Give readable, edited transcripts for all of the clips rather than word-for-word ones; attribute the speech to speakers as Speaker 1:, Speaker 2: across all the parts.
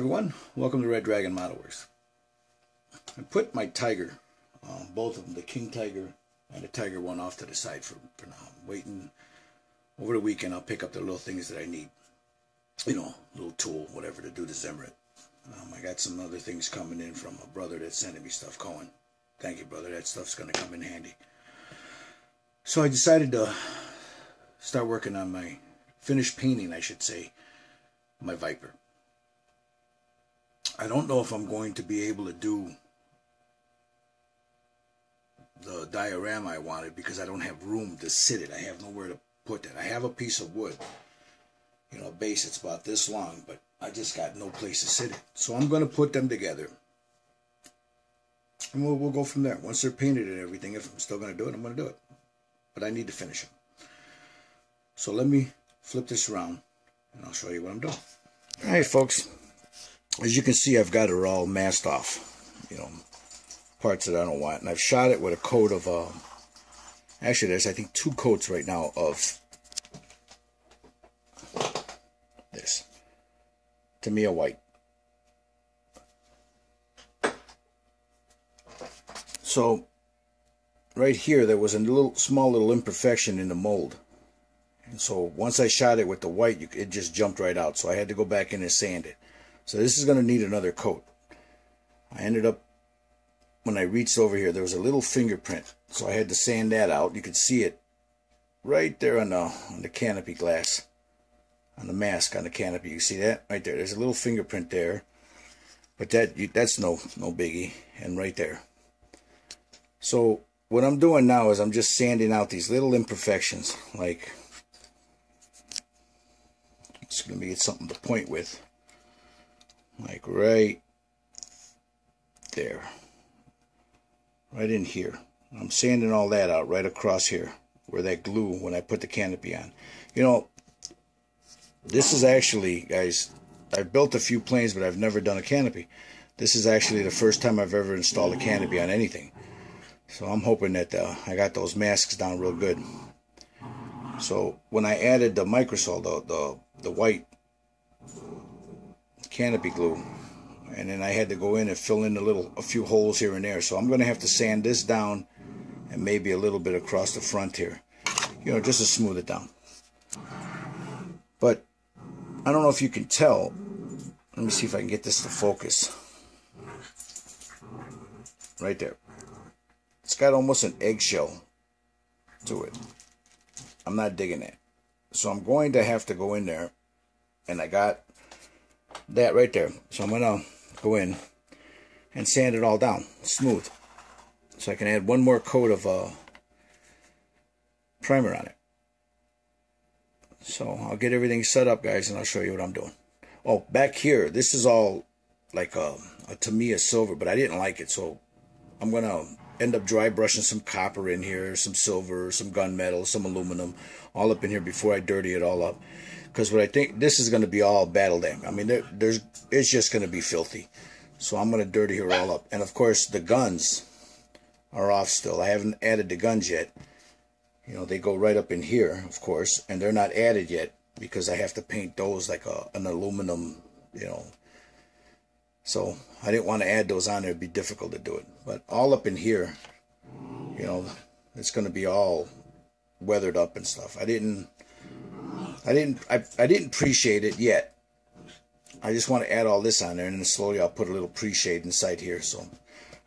Speaker 1: everyone, welcome to Red Dragon Model Works. I put my Tiger, both of them, the King Tiger and the Tiger one, off to the side for now. I'm waiting over the weekend. I'll pick up the little things that I need, you know, little tool, whatever, to do the Zimrit. I got some other things coming in from a brother that's sending me stuff. Cohen, thank you, brother. That stuff's going to come in handy. So I decided to start working on my finished painting, I should say, my Viper. I don't know if I'm going to be able to do the diorama I wanted because I don't have room to sit it. I have nowhere to put it. I have a piece of wood, you know, a base. It's about this long, but I just got no place to sit it. So I'm going to put them together, and we'll go from there. Once they're painted and everything, if I'm still going to do it, I'm going to do it. But I need to finish them. So let me flip this around, and I'll show you what I'm doing. All right, folks. As you can see, I've got it all masked off, you know, parts that I don't want. And I've shot it with a coat of, actually there's, I think, 2 coats right now of this Tamiya white. So, right here, there was a small little imperfection in the mold. And so, once I shot it with the white, it just jumped right out. So I had to go back in and sand it. So this is going to need another coat. I ended up, when I reached over here, there was a little fingerprint. So I had to sand that out. You could see it right there on the canopy glass, on the mask on the canopy. You see that? Right there. There's a little fingerprint there. But that's no biggie. And right there. So what I'm doing now is I'm just sanding out these little imperfections. Like, it's going to get something to point with. Like right there, right in here. I'm sanding all that out right across here where that glue, when I put the canopy on. You know, this is actually, guys, I've built a few planes, but I've never done a canopy. This is actually the first time I've ever installed a canopy on anything. So I'm hoping that I got those masks down real good. So when I added the microsol, the white canopy glue, and then I had to go in and fill in a few holes here and there. So I'm going to have to sand this down and maybe a little bit across the front here, you know, just to smooth it down. But I don't know if you can tell. Let me see if I can get this to focus. Right there. It's got almost an eggshell to it. I'm not digging that. So I'm going to have to go in there, and I got that right there. So I'm going to go in and sand it all down smooth, so I can add one more coat of primer on it. So I'll get everything set up, guys, and I'll show you what I'm doing. Oh, back here, this is all like a Tamiya silver, but I didn't like it, so I'm going to end up dry brushing some copper in here, some silver, some gunmetal, some aluminum, all up in here before I dirty it all up. Because what I think, this is going to be all battle damage. I mean, it's just going to be filthy. So I'm going to dirty her all up. And of course, the guns are off still. I haven't added the guns yet. You know, they go right up in here, of course. And they're not added yet because I have to paint those like an aluminum, you know. So I didn't want to add those on there. It'd be difficult to do it. But all up in here, you know, it's going to be all weathered up and stuff. I didn't pre-shade it yet. I just want to add all this on there, and then slowly I'll put a little pre-shade inside here. So, all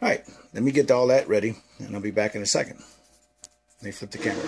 Speaker 1: right, let me get all that ready, and I'll be back in a second. Let me flip the camera.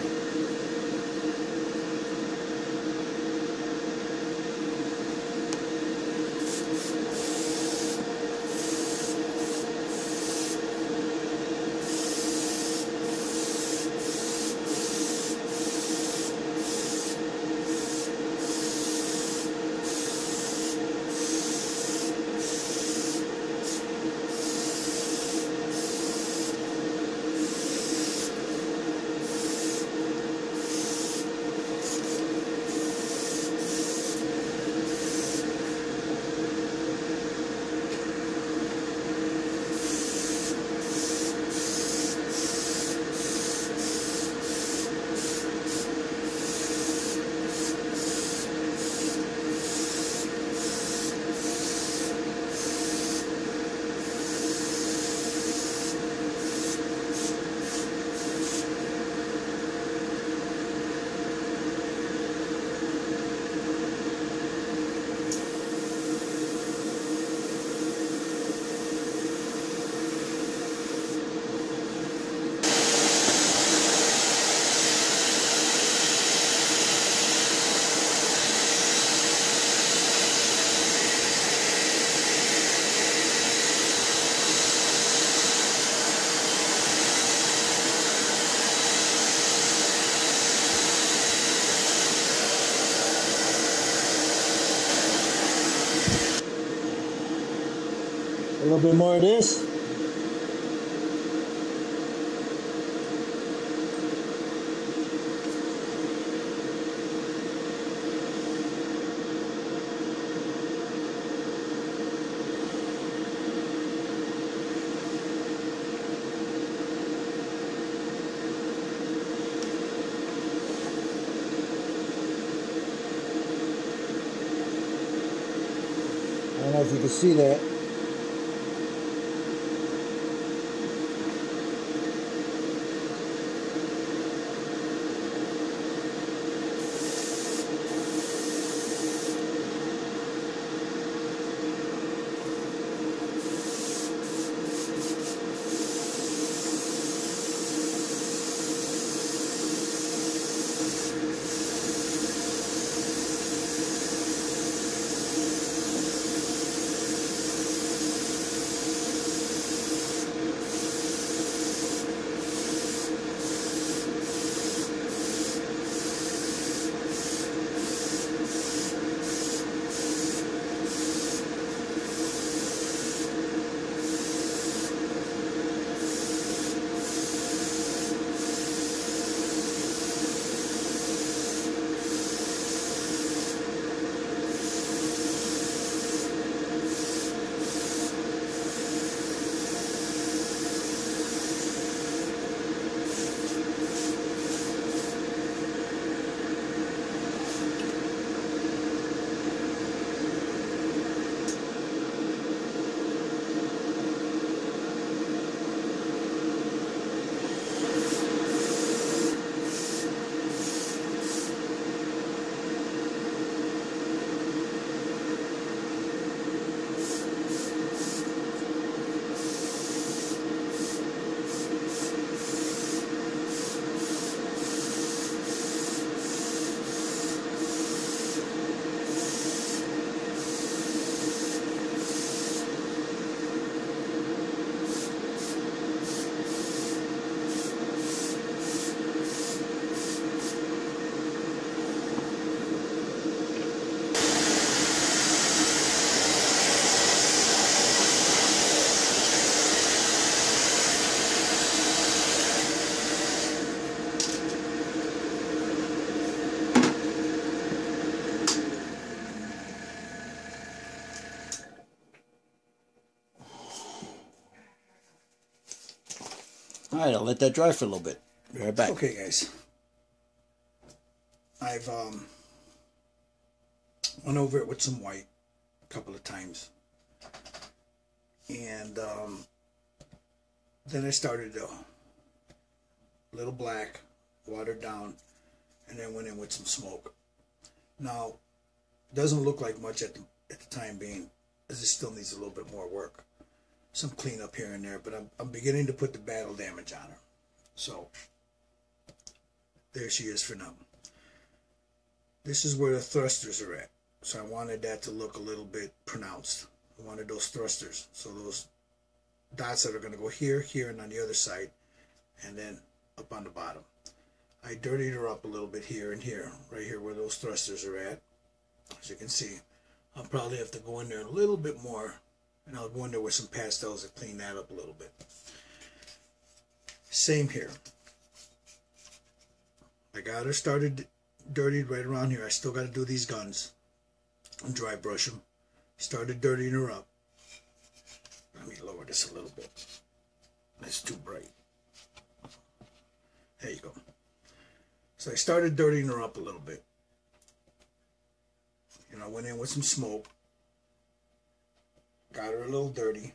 Speaker 2: little bit more of this. I don't know if you can see that.
Speaker 1: All right, I'll let that dry for a little bit. Be right back.
Speaker 2: Okay, guys. I've went over it with some white a couple of times. And then I started a little black, watered down, and then went in with some smoke. Now, it doesn't look like much at the time being, as it still needs a little bit more work. Some cleanup here and there, but I'm beginning to put the battle damage on her. So, there she is for now. This is where the thrusters are at. So I wanted that to look a little bit pronounced. I wanted those thrusters. So those dots that are going to go here, here, and on the other side, and then up on the bottom. I dirtied her up a little bit here and here, right here where those thrusters are at. As you can see, I'll probably have to go in there a little bit more, and I'll go in there with some pastels to clean that up a little bit. Same here. I got her started dirtied right around here. I still got to do these guns and dry brush them. Started dirtying her up. Let me lower this a little bit. It's too bright. There you go. So I started dirtying her up a little bit. You know, I went in with some smoke. Got her a little dirty.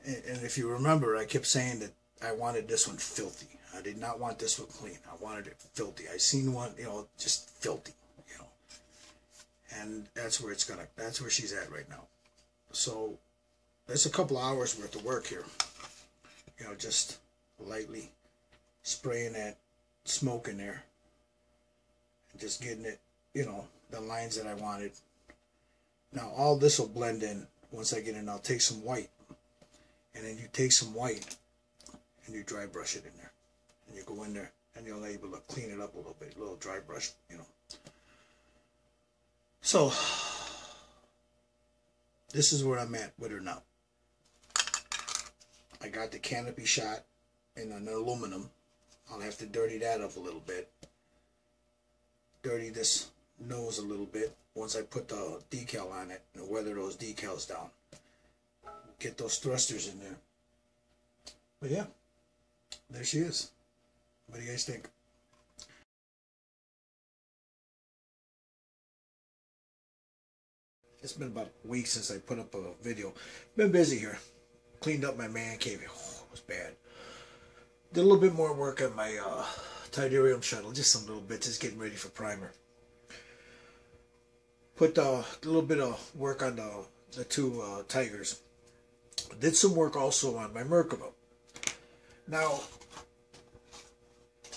Speaker 2: And if you remember, I kept saying that I wanted this one filthy. I did not want this one clean. I wanted it filthy. I seen one, you know, just filthy, you know. And that's where that's where she's at right now. So there's a couple hours worth of work here. You know, just lightly spraying that smoke in there. And just getting it, you know, the lines that I wanted. Now all this will blend in once I get in. I'll take some white. And then you take some white and you dry brush it in there. And you go in there and you'll be able to clean it up a little bit. A little dry brush, you know. So, this is where I'm at with her now. I got the canopy shot in an aluminum. I'll have to dirty that up a little bit. Dirty this nose a little bit once I put the decal on it and weather those decals down. Get those thrusters in there. But yeah, there she is. What do you guys think? It's been about a week since I put up a video. Been busy here. Cleaned up my man cave. Oh, it was bad. Did a little bit more work on my Tidarium shuttle. Just some little bits. Just getting ready for primer. Put a little bit of work on the two Tigers. Did some work also on my Merkava. Now,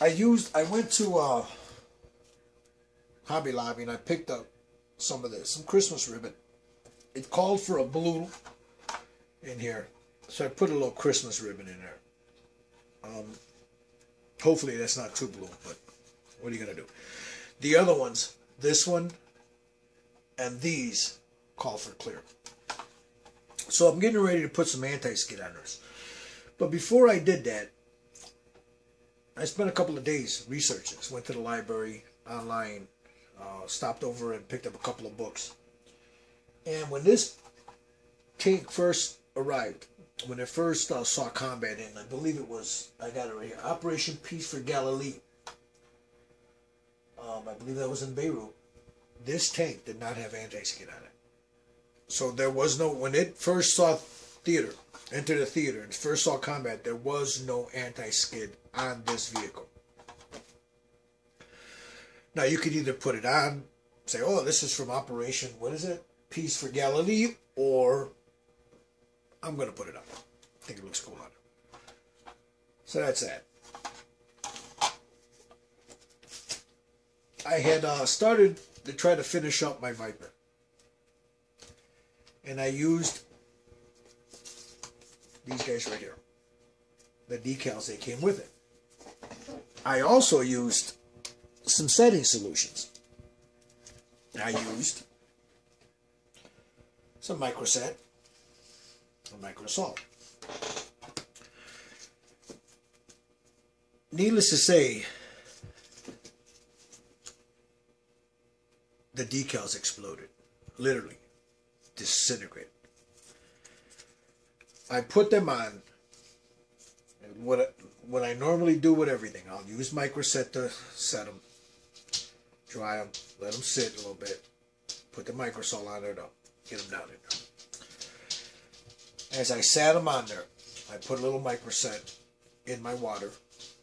Speaker 2: I went to Hobby Lobby and I picked up some of this, some Christmas ribbon. It called for a blue in here, so I put a little Christmas ribbon in there. Hopefully that's not too blue, but what are you gonna do? The other ones, this one and these, call for clear. So I'm getting ready to put some anti-skid on this. But before I did that, I spent a couple of days researching this. Went to the library, online, stopped over and picked up a couple of books. And when this tank first arrived, when it first saw combat in, I believe it was, I got it right here, Operation Peace for Galilee. I believe that was in Beirut. This tank did not have anti-skid on it. So there was no, when it first saw theater, entered the theater, and first saw combat, there was no anti-skid on this vehicle. Now you could either put it on, say, oh, this is from Operation, what is it? Peace for Galilee, or I'm going to put it on. I think it looks cool on it. So that's that. I had started to try to finish up my Viper. And I used these guys right here. The decals that came with it. I also used some setting solutions. I used some microset and microsalt. Needless to say, the decals exploded. Literally disintegrated. I put them on. And what I normally do with everything, I'll use microset to set them, dry them, let them sit a little bit, put the microsol on there to get them down in there. As I sat them on there, I put a little microset in my water,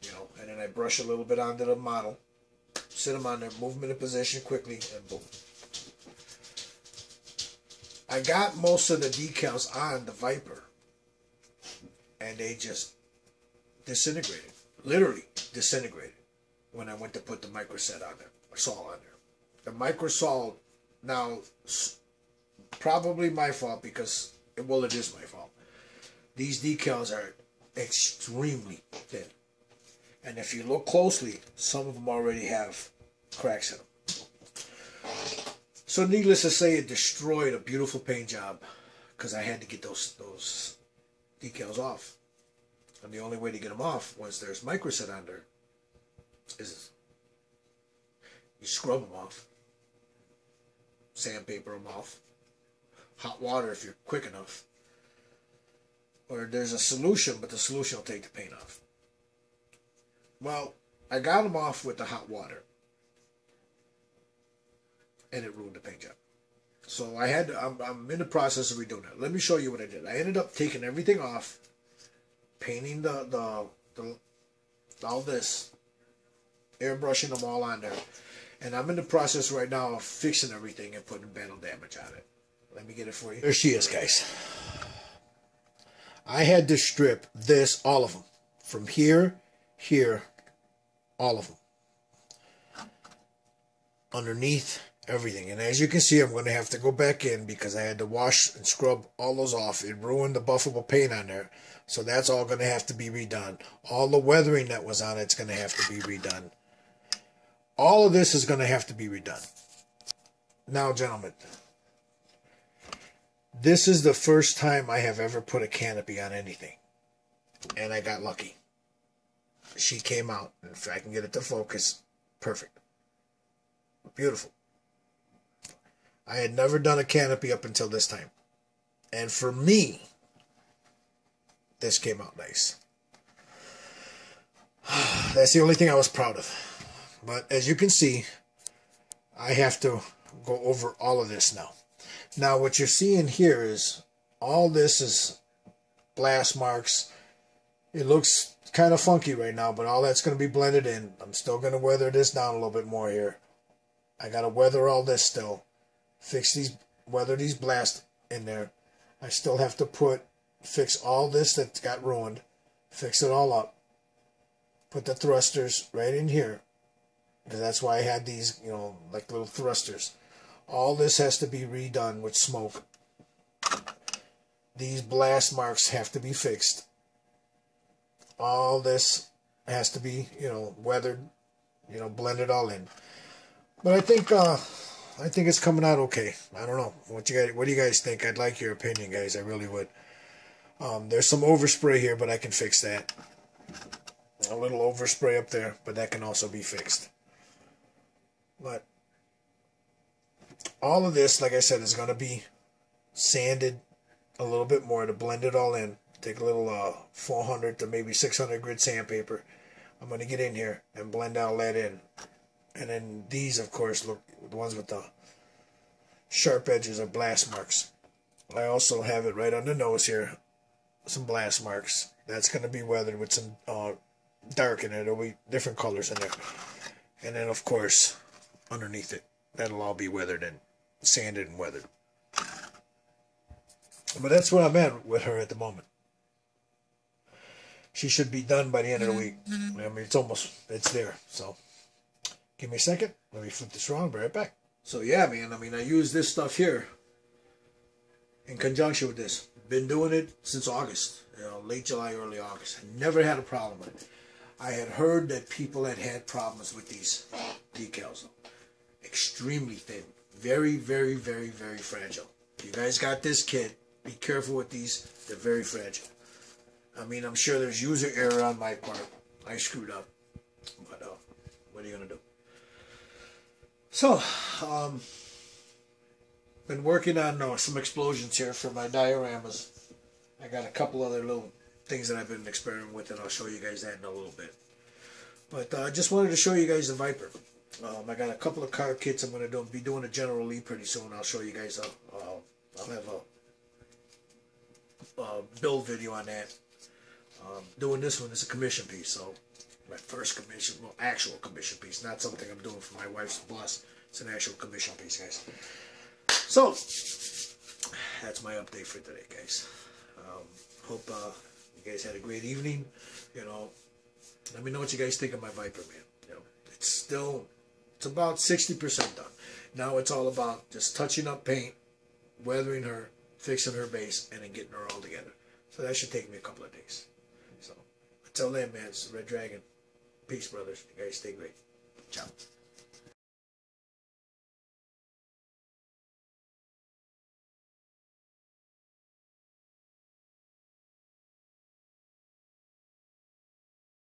Speaker 2: you know, and then I brush a little bit onto the model, sit them on there, move them into position quickly, and boom. I got most of the decals on the Viper, and they just disintegrated, literally disintegrated, when I went to put the microset on there, or sol on there. The microsol, now, probably my fault because, well, it is my fault. These decals are extremely thin. And if you look closely, some of them already have cracks in them. So needless to say, it destroyed a beautiful paint job because I had to get those decals off. And the only way to get them off, once there's microset on there, is you scrub them off, sandpaper them off, hot water if you're quick enough, or there's a solution, but the solution will take the paint off. Well, I got them off with the hot water, and it ruined the paint job. So I had to, I'm in the process of redoing it. Let me show you what I did. I ended up taking everything off, painting all this, airbrushing them all on there, and I'm in the process right now of fixing everything and putting battle damage on it. Let me get it for you. There she is, guys. I had to strip this, all of them, from here, all of them, underneath, everything. And as you can see, I'm going to have to go back in because I had to wash and scrub all those off. It ruined the buffable paint on there, so that's all going to have to be redone. All the weathering that was on it's going to have to be redone. All of this is going to have to be redone. Now, gentlemen, This is the first time I have ever put a canopy on anything. And I got lucky. She came out. If I can get it to focus, perfect. Beautiful. I had never done a canopy up until this time. And for me, this came out nice. That's the only thing I was proud of. But as you can see, I have to go over all of this now. Now what you're seeing here is all this is blast marks. It looks kind of funky right now, but all that's going to be blended in. I'm still going to weather this down a little bit more here. I got to weather all this still. Weather these blasts in there. I still have to fix all this that got ruined. Fix it all up. Put the thrusters right in here. Because that's why I had these, like little thrusters. All this has to be redone with smoke. These blast marks have to be fixed. All this has to be, weathered, blended all in. But I think it's coming out okay. I don't know. What do you guys think? I'd like your opinion, guys. I really would. There's some overspray here, but I can fix that. A little overspray up there, but that can also be fixed. But all of this, like I said, is going to be sanded a little bit more to blend it all in. Take a little 400 to maybe 600 grit sandpaper. I'm going to get in here and blend all that in. And then these, of course, look, the ones with the sharp edges are blast marks. I also have it right on the nose here, some blast marks. That's going to be weathered with some dark in it. There'll be different colors in there. And then, of course, underneath it, that'll all be weathered and sanded and weathered. But that's where I'm at with her at the moment. She should be done by the end of the week. I mean, it's there. So, give me a second. Let me flip this around. Be right back. So, yeah, man. I mean, I use this stuff here in conjunction with this. Been doing it since August. Late July, early August. I never had a problem with it. I had heard that people had problems with these decals. Extremely thin. Very, very, very, very fragile. If you guys got this kit, be careful with these. They're very fragile. I mean, I'm sure there's user error on my part. I screwed up. But what are you going to do? So, been working on some explosions here for my dioramas. I got a couple other little things that I've been experimenting with, and I'll show you guys that in a little bit. But I just wanted to show you guys the Viper. I got a couple of car kits I'm going to be doing a General Lee pretty soon. I'll show you guys. I'll have a build video on that. Doing this one is a commission piece, so my first commission, well, actual commission piece, not something I'm doing for my wife's boss. It's an actual commission piece, guys. So that's my update for today, guys. Hope you guys had a great evening. Let me know what you guys think of my Viper, man. It's about 60% done. Now it's all about just touching up paint, weathering her, fixing her base, and then getting her all together. So that should take me a couple of days. So until then, man, it's the Red Dragon. Peace, brothers. You guys stay great. Ciao.